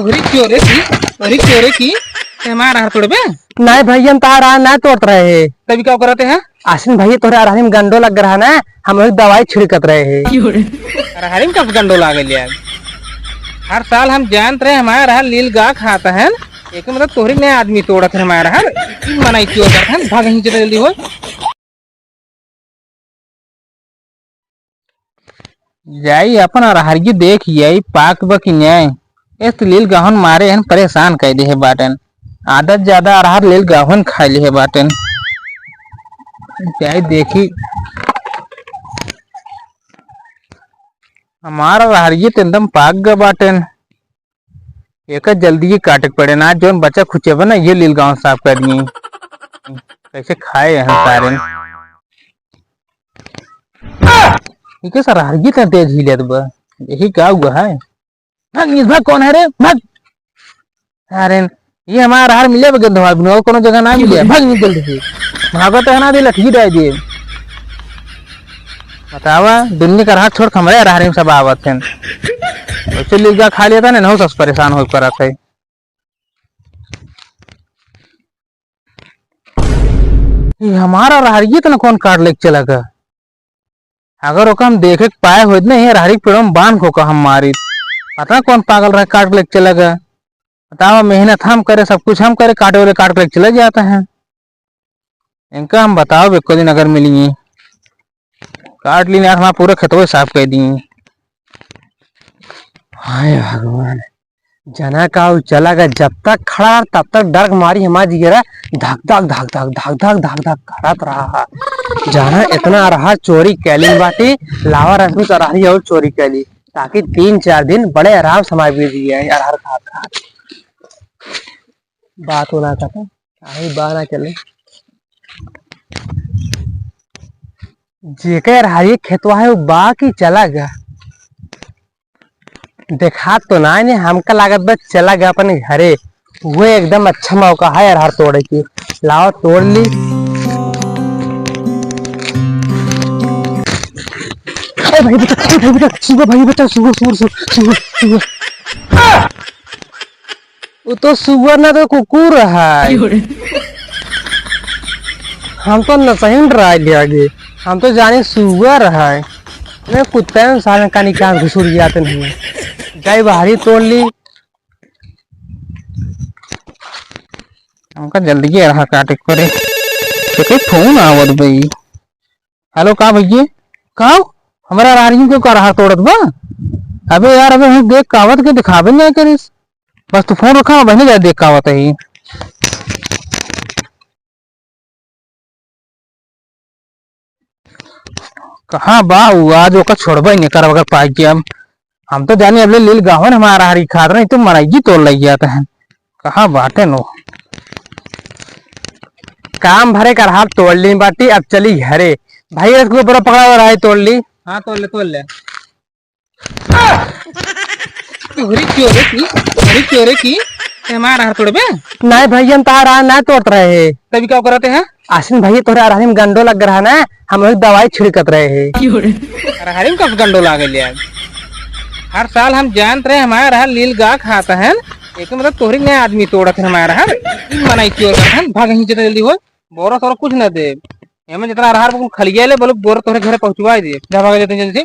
चोरी की हमारा हाथ तोड़बे। नहीं भैया हम तार ना तोड़ रहे है। तभी क्या करते हैं? आसिन भैया तोरे अरहरी में गंडो लग रहा ना, हम लोग दवाई छिड़कत रहे है। अरहरी में कब गंडो लागे लिया? हर साल हम जानते रहे हमारा अरहर लील गा खाता है, एक मतलब तोहरी नया आदमी तोड़त है हमारा अरहर। मनाई क्यों करते हैं? भाग ही जल्दी हो। जाई अपन अरहर की देख यही पाक बकी न्याय इस लील गाहन मारे हैं परेशान कर दे है बाटन। आदत ज्यादा अरहर लील गाहन खा ली है बाटन। जाई देखी हमारा अरहर तो एकदम पाक ग बाटन। एक जल्दी ही काटे पड़े ना, जो बच्चा खुचे बना ये लील गाँव साफ करनी कैसे खाए हैं सारे। ठीक है सर, हरगी तो तेज ही ले तो यही क्या हुआ है? भाग इस भाग कौन है रे? भाग। अरे ये हमारा हार मिले बगैर धोआ बिना कोनो जगह ना मिले। भाग नहीं जल्दी से। भागो तो है ना, दे लठी दे दिए। बतावा दुनिया का हाथ छोड़ खमरे रहा सब आवत हैं। वैसे लीगा खा लिया था ना, हो सब परेशान हो कर थे। ये हमारा रहारिये तो ना कौन काट लेके चला गया। अगर ओका हम देखे पाए हो नहीं हरी पेड़ों में बांध को हम मारी, पता कौन पागल रहे काट लेके चला गया। बताओ मेहनत हम करे, सब कुछ हम करे, काटे वाले काट लेके चले जाते हैं। इनका हम बताओ एक दिन अगर मिली काट ली हमारा पूरे खेतों साफ कर दी। हाय भगवान, जना का चला गया, जब तक खड़ा तब तक डर मारी हमारी गिरा धक धक धक धक धक धक धक धक करत रहा। जाना इतना अरहर चोरी कैली बाटी, लावा रश्मि अरहरी और चोरी कैली ताकि 3-4 दिन बड़े आराम समय बीत गए अरहर खा खा। बात होना था बाना चले जेके अरहरी खेतवा है वो बा की चला गया। देखा तो ना नहीं हमका लागत बस चला गया अपने घरे। वो एकदम अच्छा मौका है अरहर तोड़े की, लाओ तोड़ ली। भाई बेटा सुबह, भाई बेटा सुबह सुबह सुबह सुबह। वो तो सुबह ना तो कुकुर है। हम तो नसहीन रहा आगे, हम तो जाने सुबह रहा है। मैं कुत्ते में साले का निकाल घुसूर जाते नहीं। गाय बाहरी तोड़ ली। हमका जल्दी रहा काटे करे तो फोन आवत भाई। हेलो का भैया का हमारा रारियों क्यों कर रहा तोड़त बा? अबे यार अबे हम देख कावत के दिखावे नहीं करिस, बस तू फोन रखा बहने जा देख कावत है। कहाँ बा आज ओका छोड़बा ही नहीं कर अगर पाई के हम तो जाने अबले लील गावन हमारा हरी खाद नहीं तो मराई तोड़ लग जाता है। कहाँ बाटे नो काम भरे कर हाथ तोड़ ली बाटी। अब चली घरे भाई, इसको बड़ा पकड़ा हुआ रहा है, तोड़ ली। हाँ तोड़ ले चोरी की हमारा हाथ तोड़बे। नहीं भैया हम तार ना तोड़ रहे है। तभी क्या करते हैं? आसिन भैया तोरे अरहरी में गंडो लग रहा ना, हम लोग दवाई छिड़कत रहे है। अरहरी में कब गंडो लागे लिया? हर साल हम जानते रहे हमारा अरहर लील गा खाता है, एक मतलब तोहरी नया आदमी तोड़त है हमारा अरहर। मनाई क्यों करते हैं? भाग ही जल्दी हो। बोरा तोरा कुछ ना दे एमे जितना अरहर खलिया ले बोलो बोरा तोहरे घर पहुंचवा दे। भाग जाते जल्दी से।